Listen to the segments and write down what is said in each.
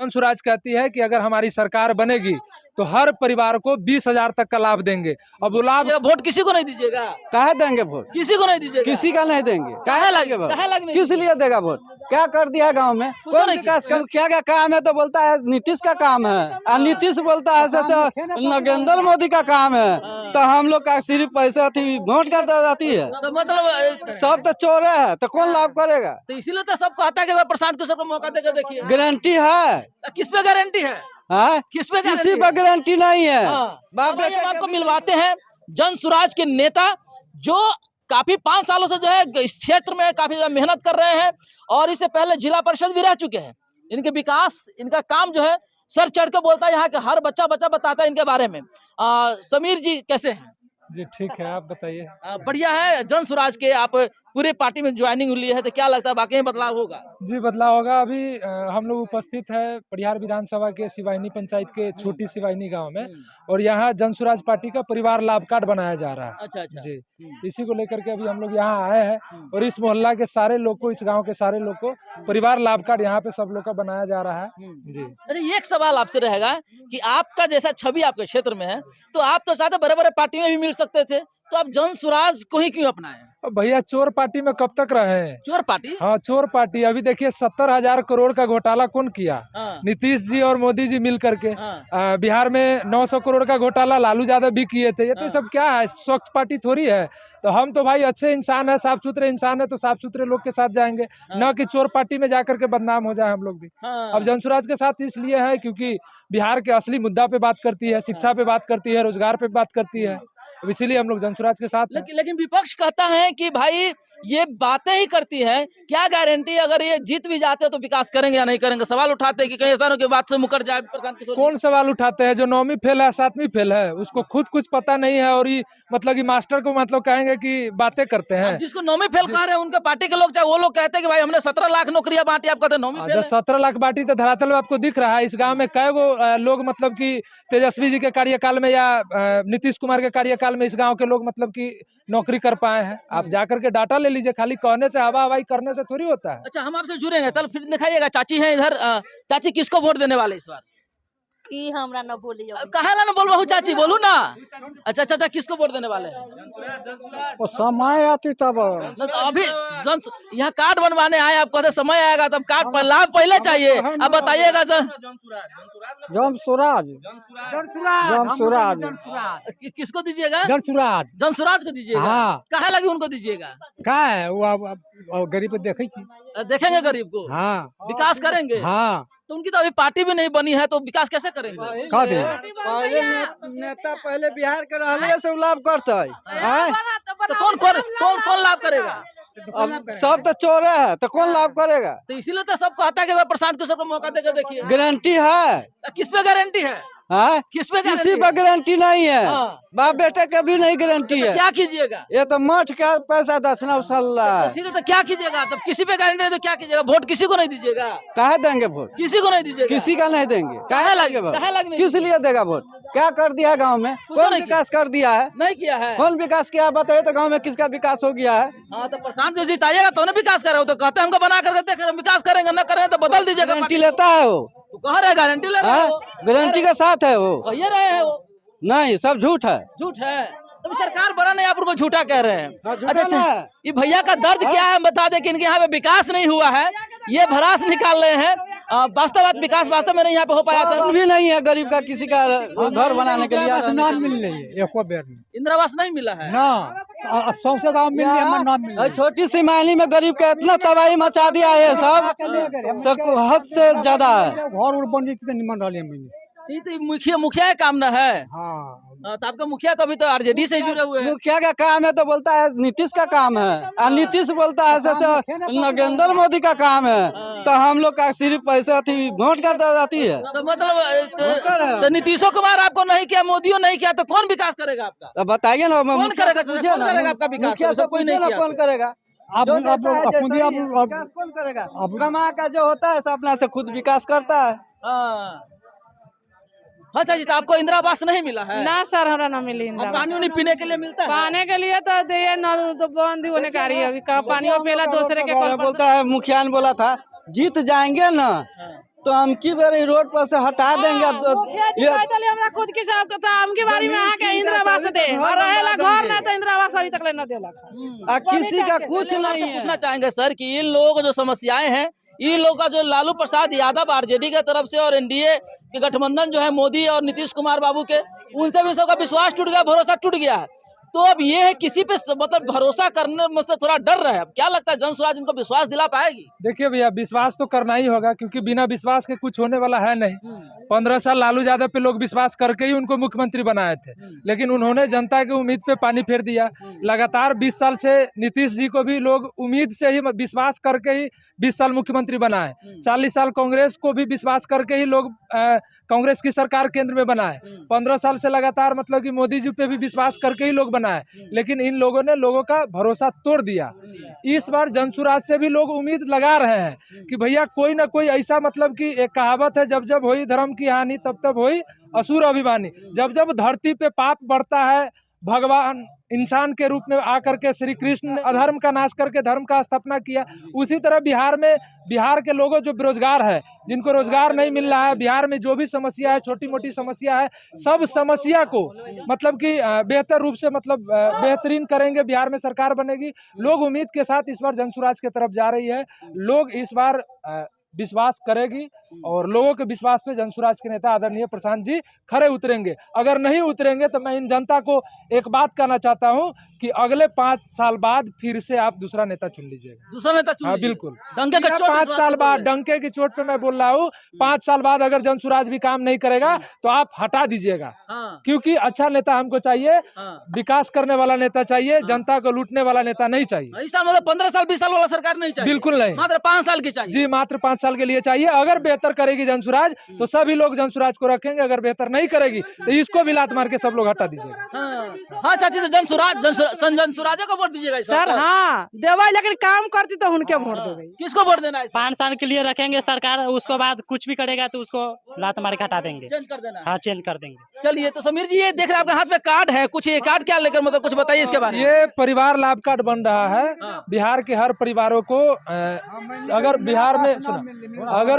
स्वराज कहती है कि अगर हमारी सरकार बनेगी तो हर परिवार को 20,000 तक का लाभ देंगे। अब वो लाभ वोट किसी को नहीं दीजिएगा? काहे देंगे वोट? किसी को नहीं दीजिएगा? किसी का नहीं देंगे। काहे लगे वोट? नहीं किस लिए देगा वोट? क्या कर दिया गांव में? कौन विकास कर? क्या काम है तो बोलता है नीतीश का काम है, और नीतीश बोलता है नरेंद्र मोदी का काम है। तो हम लोग का सिर्फ पैसा थी वोट करता रहती है, तो मतलब सब तो चोरे है, तो कौन लाभ करेगा? तो इसीलिए तो सबको आता है कि प्रशांत किशोर को मौका देकर देखिए। गारंटी है? किस पे गारंटी है? किस पे? किसी पर गारंटी नहीं है। आपको मिलवाते हैं जन स्वराज के नेता जो काफी 5 सालों से जो है इस क्षेत्र में काफी मेहनत कर रहे हैं और इससे पहले जिला परिषद भी रह चुके हैं। इनके विकास, इनका काम जो है सर चढ़ के बोलता है, यहाँ के हर बच्चा बताता है इनके बारे में। समीर जी कैसे हैं? जी ठीक है, आप बताइए। बढ़िया है। जन स्वराज के आप पूरे पार्टी में ज्वाइनिंग ली है तो क्या लगता है वाकई बदलाव होगा? जी बदलाव होगा। अभी हम लोग उपस्थित है परिहार विधानसभा के सिवानी पंचायत के छोटी सिवानी गांव में, और यहाँ जन स्वराज पार्टी का परिवार लाभ कार्ड बनाया जा रहा है। अच्छा अच्छा जी, इसी को लेकर के अभी हम लोग यहाँ आए हैं और इस मोहल्ला के सारे लोग को, इस गांव के सारे लोग को परिवार लाभ कार्ड यहाँ पे सब लोग का बनाया जा रहा है। जी। अच्छा, ये एक सवाल आपसे रहेगा कि आपका जैसा छवि आपके क्षेत्र में है तो आप तो चाहते बड़े बड़े पार्टी में भी मिल सकते थे, तो आप जन स्वराज को ही क्यों अपनाए? भैया चोर पार्टी में कब तक रहे हैं? चोर पार्टी? हाँ चोर पार्टी। अभी देखिए 70,000 करोड़ का घोटाला कौन किया? नीतीश जी और मोदी जी मिल करके। बिहार में 900 करोड़ का घोटाला लालू यादव भी किए थे। ये तो सब क्या है? स्वच्छ पार्टी थोड़ी है। तो हम तो भाई अच्छे इंसान है, साफ सुथरे इंसान है, तो साफ सुथरे लोग के साथ जाएंगे, न कि चोर पार्टी में जाकर के बदनाम हो जाए हम लोग भी। अब जन स्वराज के साथ इसलिए है क्योंकि बिहार के असली मुद्दा पे बात करती है, शिक्षा पे बात करती है, रोजगार पे बात करती है, इसीलिए हम लोग जन स्वराज के साथ हैं। लेकिन विपक्ष कहता है कि भाई ये बातें ही करती है, क्या गारंटी अगर ये जीत भी जाते हैं तो विकास करेंगे या नहीं करेंगे? सवाल उठाते हैं कि कहीं ऐसा के बात से मुकर जाए प्रशांत किशोर। कौन सवाल उठाते हैं? जो 9वीं फेल है 7वीं फेल है उसको खुद कुछ पता नहीं है, और ये मतलब कि मास्टर को मतलब कहेंगे कि बातें करते हैं। जिसको 9वीं फेल कह रहे हैं उनके पार्टी के लोग, चाहे वो लोग कहते हैं कि भाई हमने 17 लाख नौकरियां बांटी, आप कहते हैं 9वीं फेल। 17 लाख बांटी तो धरातल में आपको दिख रहा है। इस गांव में कई गो लोग मतलब कि तेजस्वी जी के कार्यकाल में या नीतीश कुमार के कार्यकाल में इस गांव के लोग मतलब कि नौकरी कर पाए हैं। आप जाकर के डाटा ले लीजिए, खाली कहने से, हवा हवाई करने से थोड़ी होता है। अच्छा, हम आपसे जुड़ेंगे, चल फिर दिखाइएगा। चाची है इधर। चाची किसको वोट देने वाले इस बार? की हमरा न बोलियो। कहे ना बोलबहू चाची, बोलू ना। अच्छा अच्छा, किसको वोट देने वाले हैं? समय आती तब तो अभी यहाँ कार्ड बनवाने आए, आप कहते समय आएगा तब कार्ड पर लाभ पहले चाहिए। अब बताइएगा जन स्वराज किसको दीजिएगा? जन स्वराज। जन स्वराज को दीजिएगा? हाँ। कहे लगी उनको दीजिएगा? का है वो गरीब देखे देखेंगे गरीब को। हाँ। विकास करेंगे। हाँ। तो उनकी तो अभी पार्टी भी नहीं बनी है तो विकास कैसे करेंगे? पहले नेता पहले बिहार के रहले से लाभ करता है, तो कौन लाभ करेगा? अब सब तो चोरे है, तो कौन लाभ करेगा? तो इसीलिए तो सब कहता है कि प्रशांत किशोर को मौका देकर देखिए। गारंटी है? किस पे गारंटी है? किस पे? किसी पर गारंटी नहीं है। बाप बेटे का भी नहीं गारंटी है। क्या कीजिएगा? ये तो मठ का पैसा दसना उछल रहा है। ठीक है, तो क्या कीजिएगा? तब किसी पे गारंटी नहीं तो क्या कीजिएगा? वोट किसी को नहीं दीजिएगा? काहे देंगे वोट? किसी को नहीं दीजिएगा? किसी का नहीं देंगे। काहे लगे? किस लिए देगा वोट? क्या कर दिया गांव में? कौन विकास कर दिया है? नहीं किया है। कौन विकास किया बताइए तो? गांव में किसका विकास हो गया है? हाँ, तो प्रशांत जो जिताइएगा तो विकास करे। तो कहते हैं हमको बना करके देखे, विकास करेंगे, न करें तो बदल दीजिएगा। गारंटी लेता है वो? तो कह रहे गारंटी ले रहे हो? गारंटी के साथ है वो? कहिए रहे हैं वो? नहीं, सब झूठ है। झूठ है। तो सरकार बना नहीं, आप उनको झूठा कह रहे हैं। अच्छा, ये भैया का दर्द क्या है बता दे कि इनके यहाँ पे विकास नहीं हुआ है, ये भड़ास निकाल रहे हैं। वास्तव विकास वास्तव में नहीं यहाँ पे हो पाया था। भी नहीं है गरीब का किसी का घर बनाने के लिए नाम मिल रही है। एको बेर इंदिरावास नहीं मिला है ना, अब सौसे गाँव मिल रही है, नाम मिल। छोटी सी मायनी में गरीब का इतना तबाही मचा दिया है, सब हद से ज्यादा है। घर बन जाती तो निमन रही। तो मुखिया काम न है। तो आपका मुखिया तो अभी तो आरजेडी से जुड़े हुए हैं। मुखिया का काम है तो बोलता है नीतीश का काम है, और नीतीश बोलता है नरेंद्र मोदी का काम है। तो हम लोग का सिर्फ पैसा थी वोट करता रहती है। तो मतलब तो नीतीशो कुमार आपको नहीं किया, मोदियों नहीं किया, तो कौन विकास करेगा आपका? तो बताइए ना, कौन करेगा आपका विकास? कोई नहीं किया। कौन करेगा? कौन करेगा? कमा का जो होता है अपना से खुद विकास करता है। अच्छा जी, तो आपको इंदिरा आवास नहीं मिला है? ना सर, हमरा ना मिली। पानी उनी पीने के लिए मिलता है? पाने के लिए तो दिए न, तो बंद होने का रही है। अभी पानी पीला दूसरे के बोलता है। मुखिया ने बोला था जीत जाएंगे ना तो हम की बेर रोड पर से हटा देंगे। तो ये हमरा खुद के सब तो हम की बारी में आके इंदिरा आवास दे और रहेला घर ना तो इंदिरा आवास अभी तक ले न देलक। किसी का कुछ नहीं है। पूछना चाहेंगे सर कि इन लोगों को जो समस्याएं हैं, इन लोगों का जो लालू प्रसाद यादव आरजेडी के तरफ से और एनडीए के गठबंधन जो है मोदी और नीतीश कुमार बाबू के, उनसे भी सबका विश्वास टूट गया, भरोसा टूट गया है। तो अब ये है किसी पे मतलब भरोसा करने में से थोड़ा डर रहा है। अब क्या लगता है जन स्वराज इनको विश्वास दिला पाएगी? देखिए भैया, विश्वास तो करना ही होगा, क्योंकि बिना विश्वास के कुछ होने वाला है नहीं। 15 साल लालू यादव पे लोग विश्वास करके ही उनको मुख्यमंत्री बनाए थे, लेकिन उन्होंने जनता की उम्मीद पे पानी फेर दिया। लगातार 20 साल से नीतीश जी को भी लोग उम्मीद से ही विश्वास करके ही 20 साल मुख्यमंत्री बनाए। 40 साल कांग्रेस को भी विश्वास करके ही लोग कांग्रेस की सरकार केंद्र में बनाए। 15 साल से लगातार मतलब कि मोदी जी पे भी विश्वास करके ही लोग बनाए, लेकिन इन लोगों ने लोगों का भरोसा तोड़ दिया। इस बार जनसुराज से भी लोग उम्मीद लगा रहे हैं कि भैया कोई ना कोई ऐसा, मतलब कि एक कहावत है, जब जब होई धर्म की हानि तब तब होई असुर अभिमानी। जब जब धरती पे पाप बढ़ता है, भगवान इंसान के रूप में आकर के श्री कृष्ण ने अधर्म का नाश करके धर्म का स्थापना किया। उसी तरह बिहार के लोगों जो बेरोजगार है, जिनको रोजगार नहीं मिल रहा है, बिहार में जो भी समस्या है, छोटी मोटी समस्या है, सब समस्या को मतलब कि बेहतर रूप से मतलब बेहतरीन करेंगे। बिहार में सरकार बनेगी। लोग उम्मीद के साथ इस बार जनसुराज की तरफ जा रही है। लोग इस बार विश्वास करेगी और लोगों के विश्वास पे जनसुराज के नेता आदरणीय प्रशांत जी खरे उतरेंगे। अगर नहीं उतरेंगे तो मैं इन जनता को एक बात कहना चाहता हूं कि अगले 5 साल बाद फिर से आप दूसरा नेता चुन लीजिएगा। दूसरा नेता चुन? हाँ बिल्कुल। डंके का चोट 5 साल बाद, डंके की चोट पे मैं बोल रहा हूँ, 5 साल बाद अगर जनसुराज भी काम नहीं करेगा तो आप हटा दीजिएगा। क्योंकि अच्छा नेता हमको चाहिए, विकास करने वाला नेता चाहिए, जनता को लूटने वाला नेता नहीं चाहिए। इस साल मतलब 15 साल 20 साल वाला सरकार नहीं चाहिए? बिल्कुल नहीं, मात्र 5 साल की चाहिए। जी, मात्र 5 साल के लिए चाहिए। अगर बेहतर करेगी जनसुराज तो सभी लोग जनसुराज को रखेंगे, अगर बेहतर नहीं करेगी तो इसको भी लात मार के सब लोग हटा दीजिएगा। हाँ चाची, तो जनसुराज को वोट दीजिएगा सर? हाँ देवा, लेकिन काम करती तो उनके वोट देंगे। किसको वोट देना है? 5 साल के लिए रखेंगे सरकार, उसको बाद कुछ भी करेगा तो उसको लात मार के हटा देंगे, चेंज कर देना। हाँ चेंज कर देंगे। चलिए, तो समीर जी ये देख रहे हैं आपके हाथ में कार्ड है, कुछ ये कार्ड क्या लेकर, मतलब कुछ बताइए इसके बारे में। ये परिवार लाभ कार्ड बन रहा है। बिहार के हर परिवारों को अगर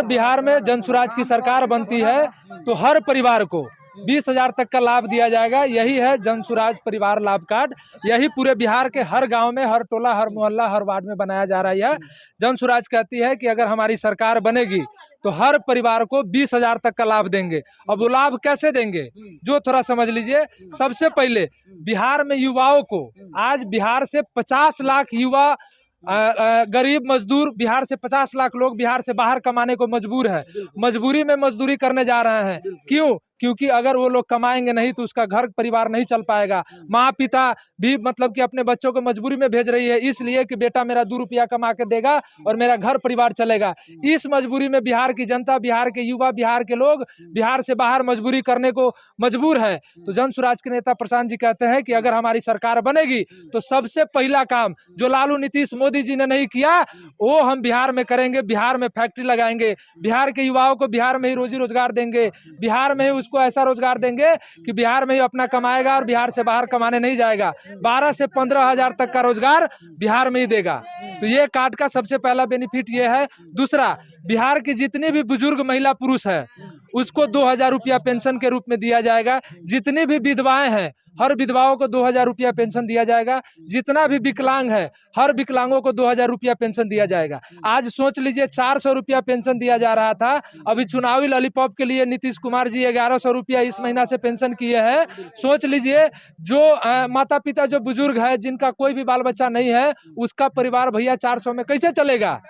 बिहार में जनसुराज की सरकार बनती है तो हर परिवार को 20,000 तक का लाभ दिया जाएगा। यही है जनसुराज परिवार लाभ कार्ड। यही पूरे बिहार के हर गांव में, हर टोला, हर मोहल्ला, हर वार्ड में बनाया जा रहा है। जनसुराज कहती है कि अगर हमारी सरकार बनेगी तो हर परिवार को 20,000 तक का लाभ देंगे। अब वो लाभ कैसे देंगे जो थोड़ा समझ लीजिए। सबसे पहले बिहार में युवाओं को, आज बिहार से 50 लाख युवा गरीब मजदूर, बिहार से 50 लाख लोग बिहार से बाहर कमाने को मजबूर है। मजबूरी में मजदूरी करने जा रहे हैं। क्यों? क्योंकि अगर वो लोग कमाएंगे नहीं तो उसका घर परिवार नहीं चल पाएगा। माँ पिता भी मतलब कि अपने बच्चों को मजबूरी में भेज रही है, इसलिए कि बेटा मेरा 2 रुपया कमा के देगा और मेरा घर परिवार चलेगा। इस मजबूरी में बिहार की जनता, बिहार के युवा, बिहार के लोग बिहार से बाहर मजबूरी करने को मजबूर है। तो जनसुराज के नेता प्रशांत जी कहते हैं कि अगर हमारी सरकार बनेगी तो सबसे पहला काम जो लालू, नीतीश, मोदी जी ने नहीं किया वो हम बिहार में करेंगे। बिहार में फैक्ट्री लगाएंगे, बिहार के युवाओं को बिहार में ही रोजी रोजगार देंगे, बिहार में ही को ऐसा रोजगार देंगे कि बिहार में ही अपना कमाएगा और बिहार से बाहर कमाने नहीं जाएगा। 12 से 15 हजार तक का रोजगार बिहार में ही देगा। तो ये कार्ड का सबसे पहला बेनिफिट ये है। दूसरा, बिहार की जितनी भी बुजुर्ग महिला पुरुष है उसको 2,000 रुपया पेंशन के रूप में दिया जाएगा। जितनी भी विधवाएं हैं हर विधवाओं को 2,000 रुपया पेंशन दिया जाएगा। जितना भी विकलांग है हर विकलांगों को 2,000 रुपया पेंशन दिया जाएगा। आज सोच लीजिए 400 रुपया पेंशन दिया जा रहा था, अभी चुनावी लॉलीपॉप के लिए नीतीश कुमार जी 1100 रुपया इस महीना से पेंशन किए हैं। सोच लीजिए जो माता पिता, जो बुजुर्ग है, जिनका कोई भी बाल बच्चा नहीं है, उसका परिवार भैया 400 में कैसे चलेगा?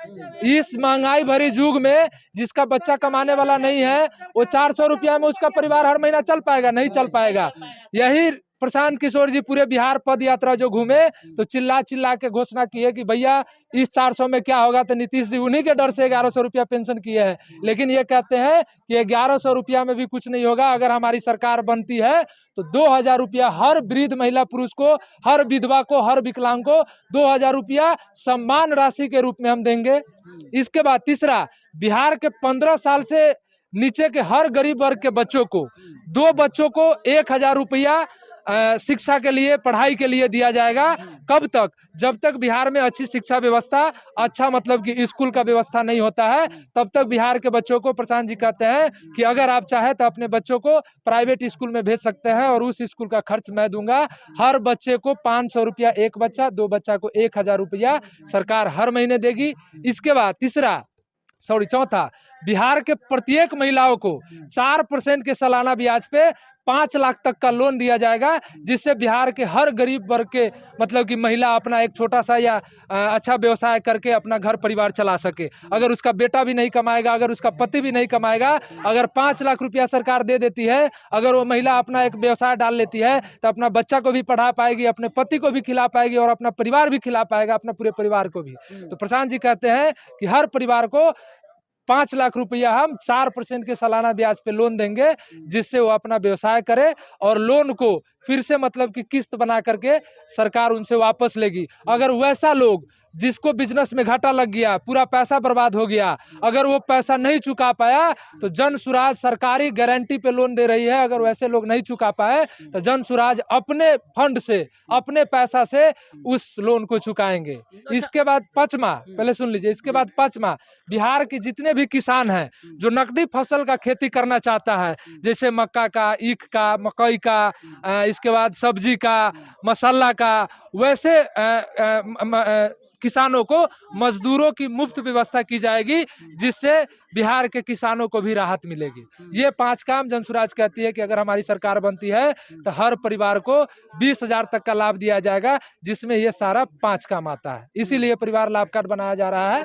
इस महंगाई भरी युग में जिसका बच्चा कमाने वाला नहीं है वो 400 रुपया में उसका परिवार हर महीना चल पाएगा? नहीं चल पाएगा। यही प्रशांत किशोर जी पूरे बिहार पद यात्रा जो घूमे तो चिल्ला चिल्ला के घोषणा की है कि भैया इस 400 में क्या होगा। तो नीतीश जी उन्हीं के डर से 1100 रुपया पेंशन किए हैं, लेकिन ये कहते हैं कि 1100 रुपया में भी कुछ नहीं होगा। अगर हमारी सरकार बनती है तो 2,000 रुपया हर वृद्ध महिला पुरुष को, हर विधवा को, हर विकलांग को 2,000 रुपया सम्मान राशि के रूप में हम देंगे। इसके बाद तीसरा, बिहार के 15 साल से नीचे के हर गरीब वर्ग के बच्चों को, 2 बच्चों को 1,000 रुपया शिक्षा के लिए, पढ़ाई के लिए दिया जाएगा। कब तक? जब तक बिहार में अच्छी शिक्षा व्यवस्था, अच्छा मतलब कि स्कूल का व्यवस्था नहीं होता है, तब तक बिहार के बच्चों को प्रशांत जी कहते हैं कि अगर आप चाहे तो अपने बच्चों को प्राइवेट स्कूल में भेज सकते हैं और उस स्कूल का खर्च मैं दूंगा। हर बच्चे को 500 रुपया, एक बच्चा, 2 बच्चा को 1000 रुपया सरकार हर महीने देगी। इसके बाद चौथा, बिहार के प्रत्येक महिलाओं को 4% के सालाना ब्याज पे 5 लाख तक का लोन दिया जाएगा, जिससे बिहार के हर गरीब वर्ग के मतलब कि महिला अपना एक छोटा सा या अच्छा व्यवसाय करके अपना घर परिवार चला सके। अगर उसका बेटा भी नहीं कमाएगा, अगर उसका पति भी नहीं कमाएगा, अगर 5 लाख रुपया सरकार दे देती है, अगर वो महिला अपना एक व्यवसाय डाल लेती है तो अपना बच्चा को भी पढ़ा पाएगी, अपने पति को भी खिला पाएगी और अपना परिवार भी खिला पाएगा, अपने पूरे परिवार को भी। तो प्रशांत जी कहते हैं कि हर परिवार को 5 लाख रुपया हम 4% के सालाना ब्याज पे लोन देंगे, जिससे वो अपना व्यवसाय करे और लोन को फिर से मतलब कि किस्त बना करके सरकार उनसे वापस लेगी। अगर वैसा लोग जिसको बिजनेस में घाटा लग गया, पूरा पैसा बर्बाद हो गया, अगर वो पैसा नहीं चुका पाया तो जन सुराज सरकारी गारंटी पे लोन दे रही है। अगर वैसे लोग नहीं चुका पाए तो जन सुराज अपने फंड से, अपने पैसा से उस लोन को चुकाएंगे। इसके बाद पांचवा, पहले सुन लीजिए, इसके बाद पांचवा, बिहार के जितने भी किसान हैं जो नकदी फसल का खेती करना चाहता है, जैसे मक्का का, ईख का, मकई का, इसके बाद सब्जी का, मसाला का, वैसे किसानों को मजदूरों की मुफ्त व्यवस्था की जाएगी, जिससे बिहार के किसानों को भी राहत मिलेगी। ये 5 काम जनसुराज कहती है कि अगर हमारी सरकार बनती है तो हर परिवार को 20,000 तक का लाभ दिया जाएगा, जिसमें ये सारा 5 काम आता है। इसीलिए परिवार लाभ कार्ड बनाया जा रहा है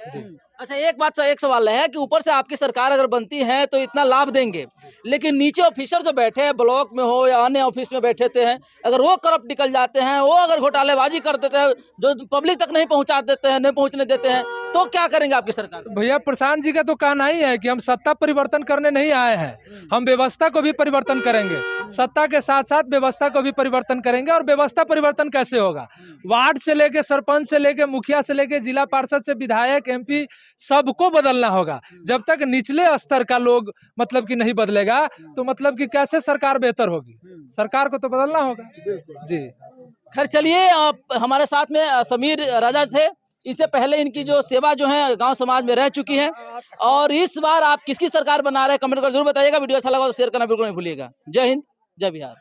जी। अच्छा, एक सवाल है कि ऊपर से आपकी सरकार अगर बनती है तो इतना लाभ देंगे, लेकिन नीचे ऑफिसर जो बैठे हैं ब्लॉक में हो या अन्य ऑफिस में बैठे हैं, अगर वो करप्ट निकल जाते हैं, वो अगर घोटालेबाजी कर देते हैं, जो पब्लिक तक नहीं पहुंचा देते हैं, नहीं पहुंचने देते हैं, तो क्या करेंगे आपकी सरकार? भैया प्रशांत जी का तो कहना ही है कि हम सत्ता परिवर्तन करने नहीं आए हैं, हम व्यवस्था को भी परिवर्तन करेंगे। सत्ता के साथ साथ व्यवस्था को भी परिवर्तन करेंगे। और व्यवस्था परिवर्तन कैसे होगा? वार्ड से लेके सरपंच से लेके मुखिया से लेके जिला पार्षद से विधायक, MP सबको बदलना होगा। जब तक निचले स्तर का लोग मतलब कि नहीं बदलेगा तो मतलब कि कैसे सरकार बेहतर होगी? सरकार को तो बदलना होगा जी। खैर चलिए, हमारे साथ में समीर राजा थे। इससे पहले इनकी जो सेवा जो है गांव समाज में रह चुकी है। और इस बार आप किसकी सरकार बना रहे हैं कमेंट कर जरूर बताइएगा। वीडियो अच्छा लगा तो शेयर करना बिल्कुल नहीं भूलिएगा। जय हिंद, जय बिहार।